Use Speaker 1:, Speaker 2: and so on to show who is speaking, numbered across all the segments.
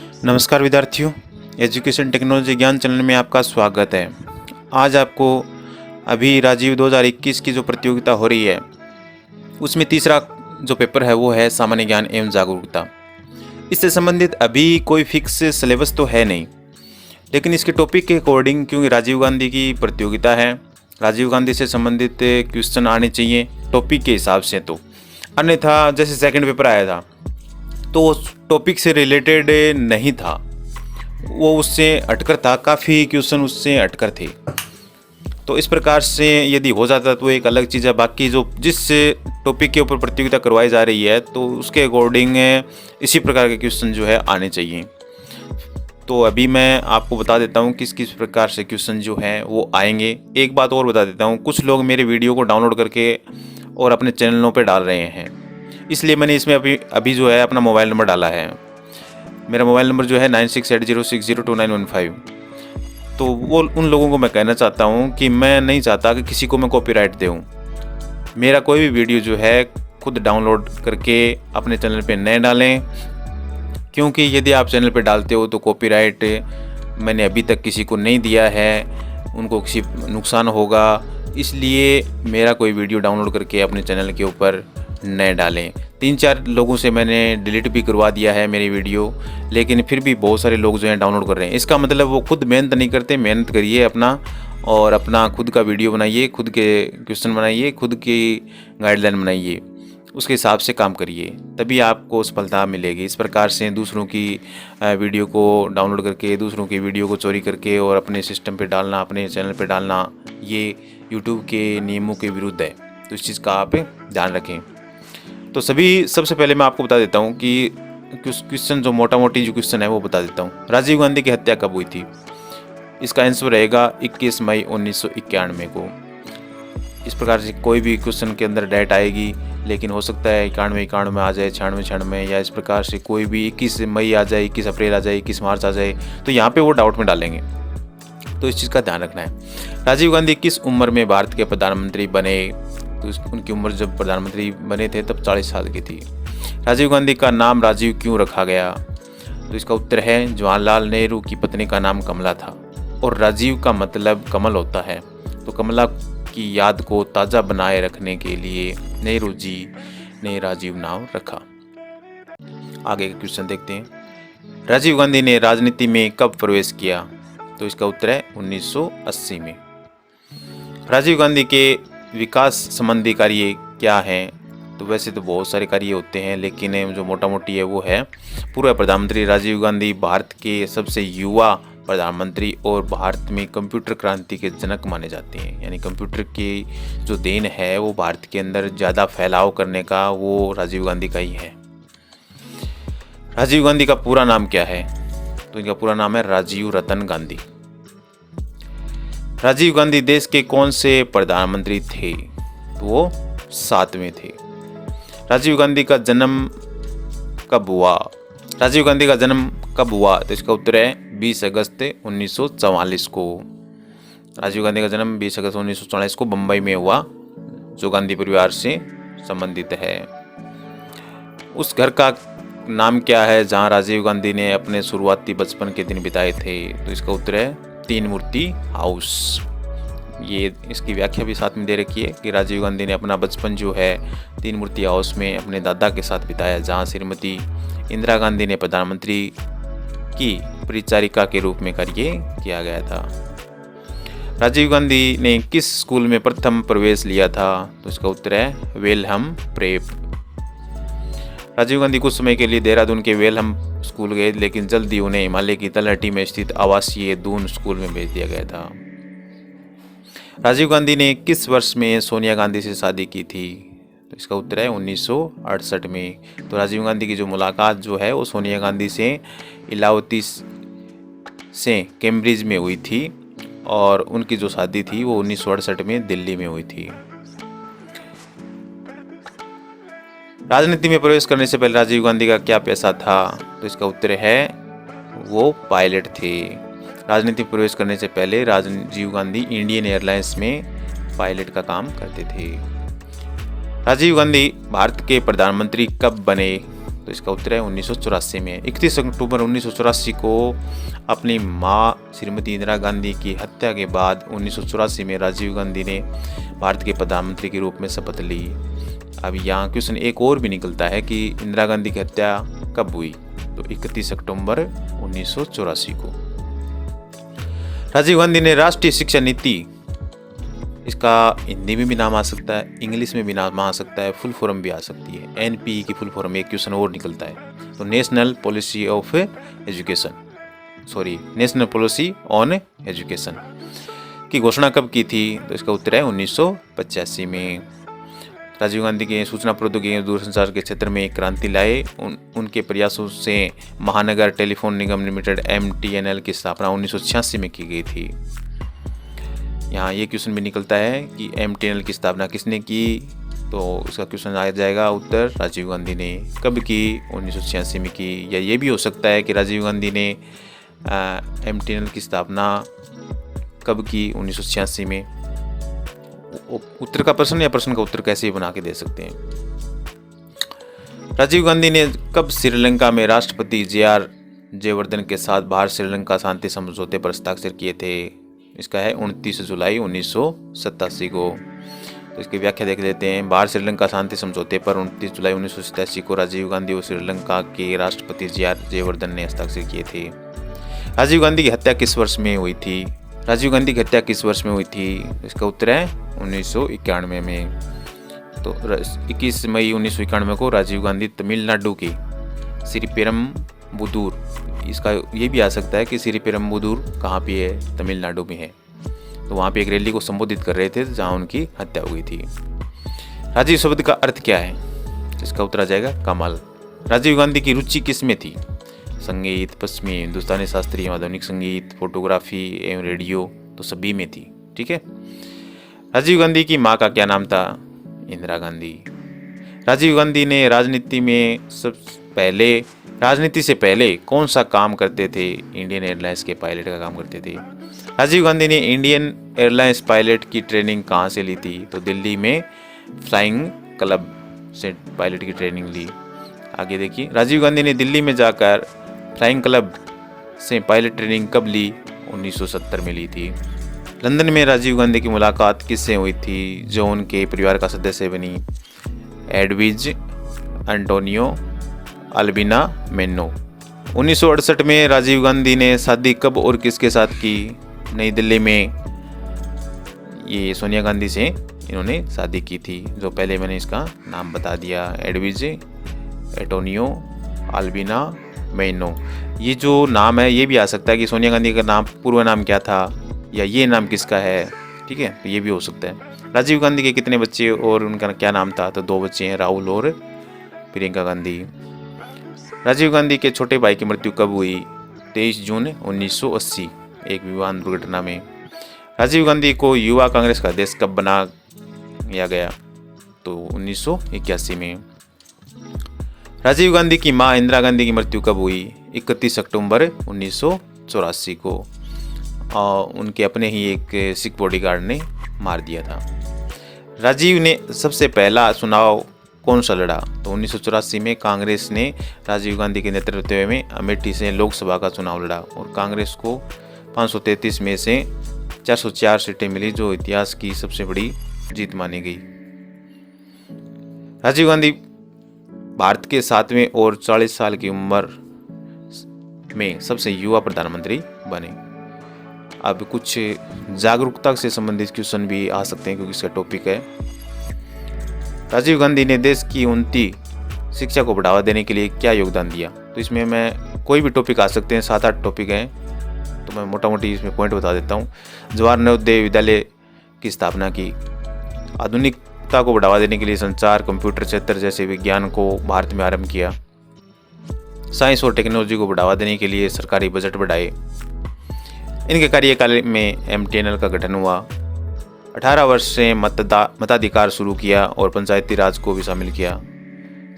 Speaker 1: नमस्कार विद्यार्थियों, education technology ज्ञान चैनल में आपका स्वागत है। आज आपको अभी राजीव 2021 की जो प्रतियोगिता हो रही है उसमें तीसरा जो पेपर है वो है सामान्य ज्ञान एवं जागरूकता। इससे संबंधित अभी कोई फिक्स सिलेबस तो है नहीं, लेकिन इसके टॉपिक के अकॉर्डिंग, क्योंकि राजीव गांधी की प्रतियोगिता है, राजीव गांधी से संबंधित क्वेश्चन आने चाहिए टॉपिक के हिसाब से। तो अन्यथा जैसे सेकंड पेपर आया था तो उस टॉपिक से रिलेटेड नहीं था, वो उससे हटकर था, काफ़ी क्वेश्चन उससे हटकर थे। तो इस प्रकार से यदि हो जाता तो एक अलग चीज़ है। बाकी जो जिस टॉपिक के ऊपर प्रतियोगिता करवाई जा रही है तो उसके अकॉर्डिंग इसी प्रकार के क्वेश्चन जो है आने चाहिए। तो अभी मैं आपको बता देता हूँ किस किस प्रकार से क्वेश्चन जो हैं वो आएंगे। एक बात और बता देता हूँ, कुछ लोग मेरे वीडियो को डाउनलोड करके और अपने चैनलों पे डाल रहे हैं, इसलिए मैंने इसमें अभी जो है अपना मोबाइल नंबर डाला है। मेरा मोबाइल नंबर जो है 9680602915। तो वो उन लोगों को मैं कहना चाहता हूँ कि मैं नहीं चाहता कि किसी को मैं कॉपीराइट दूँ। मेरा कोई भी वीडियो जो है खुद डाउनलोड करके अपने चैनल पे न डालें, क्योंकि यदि आप चैनल पे डालते हो तो कॉपीराइट मैंने अभी तक किसी को नहीं दिया है, उनको किसी नुकसान होगा। इसलिए मेरा कोई वीडियो डाउनलोड करके अपने चैनल के ऊपर न डालें। 3-4 लोगों से मैंने डिलीट भी करवा दिया है मेरी वीडियो, लेकिन फिर भी बहुत सारे लोग जो हैं डाउनलोड कर रहे हैं। इसका मतलब वो खुद मेहनत नहीं करते। मेहनत करिए अपना, और अपना खुद का वीडियो बनाइए, खुद के क्वेश्चन बनाइए, खुद की गाइडलाइन बनाइए, उसके हिसाब से काम करिए, तभी आपको सफलता मिलेगी। इस प्रकार से दूसरों की वीडियो को डाउनलोड करके, दूसरों की वीडियो को चोरी करके और अपने सिस्टम पे डालना, अपने चैनल पे डालना, ये यूट्यूब के नियमों के विरुद्ध है। तो इस चीज़ का आप ध्यान रखें। तो सबसे पहले मैं आपको बता देता हूँ कि क्वेश्चन जो मोटा मोटी जो क्वेश्चन है वो बता देता हूँ। राजीव गांधी की हत्या कब हुई थी? इसका आंसर रहेगा 21 मई 1991 को। इस प्रकार से कोई भी क्वेश्चन के अंदर डेट आएगी, लेकिन हो सकता है 91 आ जाए, 96 या इस प्रकार से कोई भी 21 मई आ जाए, 21 अप्रैल आ जाए, 21 मार्च आ जाए, तो यहाँ पे वो डाउट में डालेंगे। तो इस चीज़ का ध्यान रखना है। राजीव गांधी किस उम्र में भारत के प्रधानमंत्री बने? तो उनकी उम्र जब प्रधानमंत्री बने थे तब 40 साल की थी। राजीव गांधी का नाम राजीव क्यों रखा गया? तो इसका उत्तर है जवाहरलाल नेहरू की पत्नी का नाम कमला था, और राजीव का मतलब कमल होता है। तो कमला की याद को ताज़ा बनाए रखने के लिए नेहरू जी ने राजीव नाम रखा। आगे का क्वेश्चन देखते हैं। राजीव गांधी ने राजनीति में कब प्रवेश किया? तो इसका उत्तर है 1980 में। राजीव गांधी के विकास संबंधी कार्य क्या हैं? तो वैसे तो बहुत सारे कार्य होते हैं, लेकिन जो मोटा मोटी है वो है पूर्व प्रधानमंत्री राजीव गांधी भारत के सबसे युवा प्रधानमंत्री और भारत में कंप्यूटर क्रांति के जनक माने जाते हैं। यानी कंप्यूटर की जो देन है वो भारत के अंदर ज़्यादा फैलाव करने का वो राजीव गांधी का ही है। राजीव गांधी का पूरा नाम क्या है? तो इनका पूरा नाम है राजीव रतन गांधी। राजीव गांधी देश के कौन से प्रधानमंत्री थे? तो वो 7वें थे। राजीव गांधी का जन्म कब हुआ? राजीव गांधी का जन्म कब हुआ? तो इसका उत्तर है 20 अगस्त 1944 को। राजीव गांधी का जन्म 20 अगस्त 1944 को बम्बई में हुआ, जो गांधी परिवार से संबंधित है। उस घर का नाम क्या है जहां राजीव गांधी ने अपने शुरुआती बचपन के दिन बिताए थे? तो इसका उत्तर है तीन मूर्ति हाउस। ये इसकी व्याख्या भी साथ में दे रखी है कि राजीव गांधी ने अपना बचपन जो है तीन मूर्ति हाउस में अपने दादा के साथ बिताया, जहां श्रीमती इंदिरा गांधी ने प्रधानमंत्री की परिचारिका के रूप में कार्य किया गया था। राजीव गांधी ने किस स्कूल में प्रथम प्रवेश लिया था? तो इसका उत्तर है वेलहम प्रेप। राजीव गांधी कुछ समय के लिए देहरादून के वेलहम स्कूल गए, लेकिन जल्दी उन्हें हिमालय की तलहटी में स्थित आवासीय दून स्कूल में भेज दिया गया था। राजीव गांधी ने किस वर्ष में सोनिया गांधी से शादी की थी? तो इसका उत्तर है 1968 में। तो राजीव गांधी की जो मुलाकात जो है वो सोनिया गांधी से इलावती से कैम्ब्रिज में हुई थी, और उनकी जो शादी थी वो 1968 में दिल्ली में हुई थी। राजनीति में प्रवेश करने से पहले राजीव गांधी का क्या पेशा था? तो इसका उत्तर है वो पायलट थे। राजनीति में प्रवेश करने से पहले राजीव गांधी इंडियन एयरलाइंस में पायलट का काम करते थे। राजीव गांधी भारत के प्रधानमंत्री कब बने? तो तो इसका उत्तर है 1984 में। 31 अक्टूबर 1984 को अपनी मां श्रीमती इंदिरा गांधी की हत्या के बाद 1984 में राजीव गांधी ने भारत के प्रधानमंत्री के रूप में शपथ ली। अब यहाँ क्वेश्चन एक और भी निकलता है कि इंदिरा गांधी की हत्या कब हुई, तो 31 अक्टूबर 1984 को। राजीव गांधी ने राष्ट्रीय शिक्षा नीति, इसका हिंदी में भी नाम आ सकता है, इंग्लिश में भी नाम आ सकता है, फुल फॉर्म भी आ सकती है। एनपीई की फुल फॉर्म एक क्वेश्चन और निकलता है, तो national policy of education, national policy on education की घोषणा कब की थी, तो इसका उत्तर है 1985 में। राजीव गांधी के सूचना प्रौद्योगिकी और दूरसंचार के क्षेत्र में एक क्रांति लाए। उनके प्रयासों से महानगर टेलीफोन निगम लिमिटेड MTNL की स्थापना 1986 में की गई थी। यहाँ ये क्वेश्चन भी निकलता है कि MTNL की स्थापना किसने की, तो इसका क्वेश्चन आ जाएगा उत्तर राजीव गांधी ने। कब की, 1986 में की। या ये भी हो सकता है कि राजीव गांधी ने MTNL की स्थापना कब की, 1986 में। उत्तर का प्रश्न या प्रश्न का उत्तर कैसे बना के दे सकते हैं। राजीव गांधी ने कब श्रीलंका में राष्ट्रपति JR जयवर्धन के साथ भारत श्रीलंका शांति समझौते पर हस्ताक्षर किए थे, इसका है 29 जुलाई 1987 को। तो इसकी व्याख्या देख लेते हैं। भारत श्रीलंका शांति समझौते पर 29 जुलाई 1987 को राजीव गांधी और श्रीलंका के राष्ट्रपति JR जयवर्धन ने हस्ताक्षर किए थे। राजीव गांधी की हत्या किस वर्ष में हुई थी, राजीव गांधी की हत्या किस वर्ष में हुई थी, इसका उत्तर है 1991 में। तो 21 मई 1991 को राजीव गांधी तमिलनाडु की श्रीपेरम्बुदूर, इसका ये भी आ सकता है कि श्रीपेरम्बुदूर कहाँ पे है, तमिलनाडु में है, तो वहाँ पे एक रैली को संबोधित कर रहे थे जहाँ उनकी हत्या हुई थी। राजीव शब्द का अर्थ क्या है, इसका उत्तर आ जाएगा कमल। राजीव गांधी की रुचि किस में थी, संगीत, पश्चिमी, हिंदुस्तानी शास्त्रीय, आधुनिक संगीत, फोटोग्राफी एवं रेडियो, तो सभी में थी। ठीक है। राजीव गांधी की मां का क्या नाम था, इंदिरा गांधी। राजीव गांधी ने राजनीति से पहले कौन सा काम करते थे, इंडियन एयरलाइंस के पायलट का काम करते थे। राजीव गांधी ने इंडियन एयरलाइंस पायलट की ट्रेनिंग कहाँ से ली थी, तो दिल्ली में फ्लाइंग क्लब से पायलट की ट्रेनिंग ली। आगे देखिए, राजीव गांधी ने दिल्ली में जाकर फ्लाइंग क्लब से पायलट ट्रेनिंग कब ली, 1970 में ली थी। लंदन में राजीव गांधी की मुलाकात किससे हुई थी, जो उनके परिवार का सदस्य बनी, एडविज एंटोनियो अल्बिना मेनो। 1968 में राजीव गांधी ने शादी कब और किसके साथ की, नई दिल्ली में ये सोनिया गांधी से इन्होंने शादी की थी, जो पहले मैंने इसका नाम बता दिया, एडविज एंटोनियो अल्बिना मेनो। ये जो नाम है ये भी आ सकता है कि सोनिया गांधी का नाम पूर्व नाम क्या था, या ये नाम किसका है। ठीक है, तो ये भी हो सकता है। राजीव गांधी के कितने बच्चे और उनका क्या नाम था, तो 2 बच्चे हैं, राहुल और प्रियंका गांधी। राजीव गांधी के छोटे भाई की मृत्यु कब हुई, 23 जून 1980, एक विमान दुर्घटना में। राजीव गांधी को युवा कांग्रेस का अध्यक्ष कब बनाया गया, तो 1981 में। राजीव गांधी की मां इंदिरा गांधी की मृत्यु कब हुई, 31 अक्टूबर 1984 को, और उनके अपने ही एक सिख बॉडीगार्ड ने मार दिया था। राजीव ने सबसे पहला चुनाव कौन सा लड़ा, तो 1984 में कांग्रेस ने राजीव गांधी के नेतृत्व में अमेठी से लोकसभा का चुनाव लड़ा और कांग्रेस को 533 में से 404 सीटें मिली, जो इतिहास की सबसे बड़ी जीत मानी गई। राजीव गांधी भारत के 7वें और 40 साल की उम्र में सबसे युवा प्रधानमंत्री बने। अब कुछ जागरूकता से संबंधित क्वेश्चन भी आ सकते हैं क्योंकि इसका टॉपिक है। राजीव गांधी ने देश की उन्नति शिक्षा को बढ़ावा देने के लिए क्या योगदान दिया, तो इसमें मैं कोई भी टॉपिक आ सकते हैं, 7-8 टॉपिक हैं, तो मैं मोटा मोटी इसमें पॉइंट बता देता हूँ। जवाहर नवोदय विद्यालय की स्थापना की, आधुनिकता को बढ़ावा देने के लिए संचार, कंप्यूटर क्षेत्र जैसे विज्ञान को भारत में आरंभ किया, साइंस और टेक्नोलॉजी को बढ़ावा देने के लिए सरकारी बजट बढ़ाए। इनके कार्यकाल में MTNL का गठन हुआ। 18 वर्ष से मताधिकार शुरू किया और पंचायती राज को भी शामिल किया।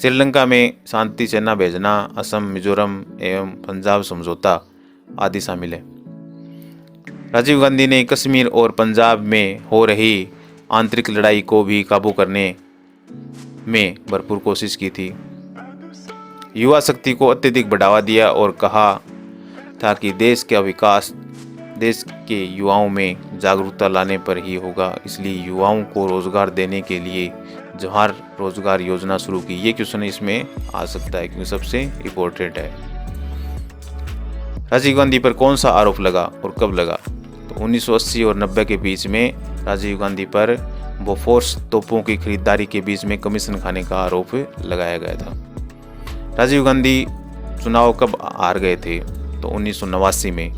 Speaker 1: श्रीलंका में शांति सेना भेजना, असम, मिजोरम एवं पंजाब समझौता आदि शामिल है। राजीव गांधी ने कश्मीर और पंजाब में हो रही आंतरिक लड़ाई को भी काबू करने में भरपूर कोशिश की थी। युवा शक्ति को अत्यधिक बढ़ावा दिया और कहा था कि देश का विकास देश के युवाओं में जागरूकता लाने पर ही होगा, इसलिए युवाओं को रोजगार देने के लिए जवाहर रोजगार योजना शुरू की। ये क्वेश्चन इसमें आ सकता है क्योंकि सबसे इम्पोर्टेंट है। राजीव गांधी पर कौन सा आरोप लगा और कब लगा? तो 1980 और 90 के बीच में राजीव गांधी पर बोफोर्स तोपों की खरीदारी के बीच में कमीशन खाने का आरोप लगाया गया था। राजीव गांधी चुनाव कब हार गए थे? तो 1989 में,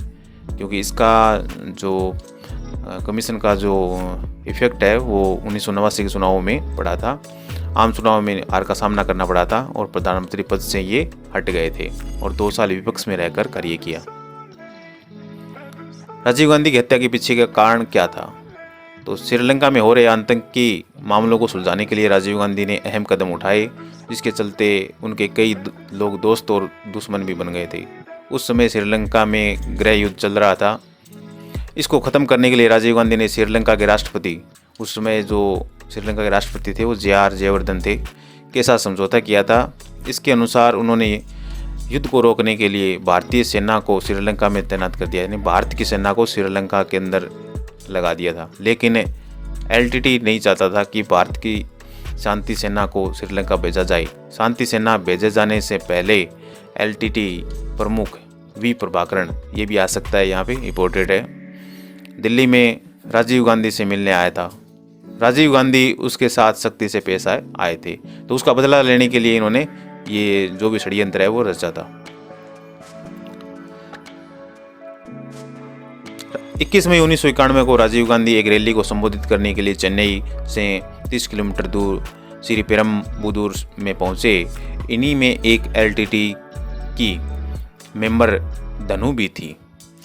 Speaker 1: क्योंकि इसका जो कमीशन का जो इफेक्ट है वो 1989 के चुनावों में पड़ा था। आम चुनाव में हार का सामना करना पड़ा था और प्रधानमंत्री पद से ये हट गए थे और 2 साल विपक्ष में रहकर कार्य किया। राजीव गांधी की हत्या के पीछे का कारण क्या था? तो श्रीलंका में हो रहे आतंकी मामलों को सुलझाने के लिए राजीव गांधी ने अहम कदम उठाए, जिसके चलते उनके कई लोग दोस्त और दुश्मन भी बन गए थे। उस समय श्रीलंका में गृह युद्ध चल रहा था। इसको ख़त्म करने के लिए राजीव गांधी ने श्रीलंका के राष्ट्रपति, उस समय जो श्रीलंका के राष्ट्रपति थे वो जे.आर. जयवर्धन थे, के साथ समझौता किया था। इसके अनुसार उन्होंने युद्ध को रोकने के लिए भारतीय सेना को श्रीलंका में तैनात कर दिया, यानी भारत की सेना को श्रीलंका के अंदर लगा दिया था। लेकिन एलटीटी नहीं चाहता था कि भारत की शांति सेना को श्रीलंका भेजा जाए। शांति सेना भेजे जाने से पहले एलटीटी प्रमुख वी प्रभाकरण, ये भी आ सकता है, यहाँ पे इम्पोर्टेंट है, दिल्ली में राजीव गांधी से मिलने आया था। राजीव गांधी उसके साथ सख्ती से पेश आए थे, तो उसका बदला लेने के लिए इन्होंने ये जो भी षड्यंत्र है वो रचा था। 21 मई 1991 को राजीव गांधी एक रैली को संबोधित करने के लिए चेन्नई से 30 किलोमीटर दूर श्रीपेरुम्बदूर में पहुंचे। इन्हीं में एक एलटीटी की मेंबर धनु भी थी।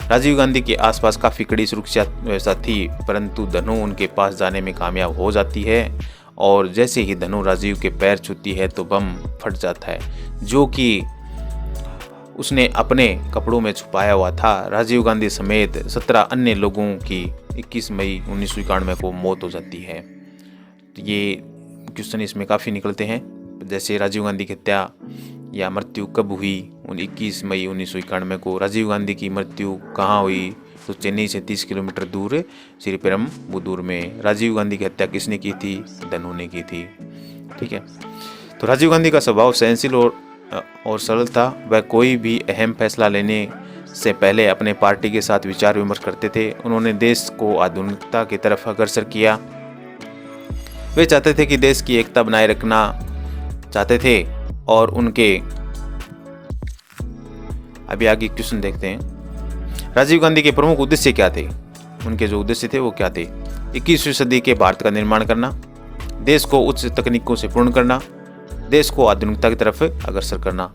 Speaker 1: राजीव गांधी के आसपास काफ़ी कड़ी सुरक्षा व्यवस्था थी, परंतु धनु उनके पास जाने में कामयाब हो जाती है और जैसे ही धनु राजीव के पैर छूती है तो बम फट जाता है, जो कि उसने अपने कपड़ों में छुपाया हुआ था। राजीव गांधी समेत 17 अन्य लोगों की 21 मई 1991 को मौत हो जाती है। तो ये क्वेश्चन इसमें काफ़ी निकलते हैं, जैसे राजीव गांधी की हत्या या मृत्यु कब हुई? 21 मई 1991 को। राजीव गांधी की मृत्यु कहाँ हुई? तो चेन्नई से 30 किलोमीटर दूर श्रीपेरुम्बदूर में। राजीव गांधी की हत्या किसने की थी? धनु ने की थी। ठीक है, तो राजीव गांधी का स्वभाव सहनशील और सरल था। वह कोई भी अहम फैसला लेने से पहले अपने पार्टी के साथ विचार विमर्श करते थे। उन्होंने देश को आधुनिकता की तरफ अग्रसर किया। वे चाहते थे कि देश की एकता बनाए रखना चाहते थे और उनके अभी आगे क्वेश्चन देखते हैं। राजीव गांधी के प्रमुख उद्देश्य क्या थे? उनके जो उद्देश्य थे वो क्या थे? 21वीं सदी के भारत का निर्माण करना, देश को उच्च तकनीकों से पूर्ण करना, देश को आधुनिकता की तरफ अग्रसर करना।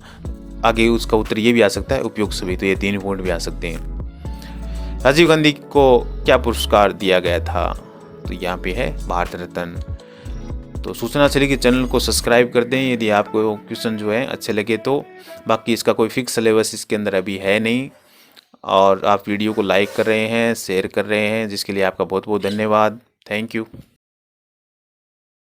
Speaker 1: आगे उसका उत्तर ये भी आ सकता है उपयुक्त सभी, तो ये 3 पॉइंट भी आ सकते हैं। राजीव गांधी को क्या पुरस्कार दिया गया था? तो यहाँ पे है भारत रत्न। तो सूचना चली कि चैनल को सब्सक्राइब कर दें यदि आपको क्वेश्चन जो है अच्छे लगे तो। बाकी इसका कोई फिक्स सिलेबस इसके अंदर अभी है नहीं, और आप वीडियो को लाइक कर रहे हैं, शेयर कर रहे हैं, जिसके लिए आपका बहुत बहुत धन्यवाद। Thank you.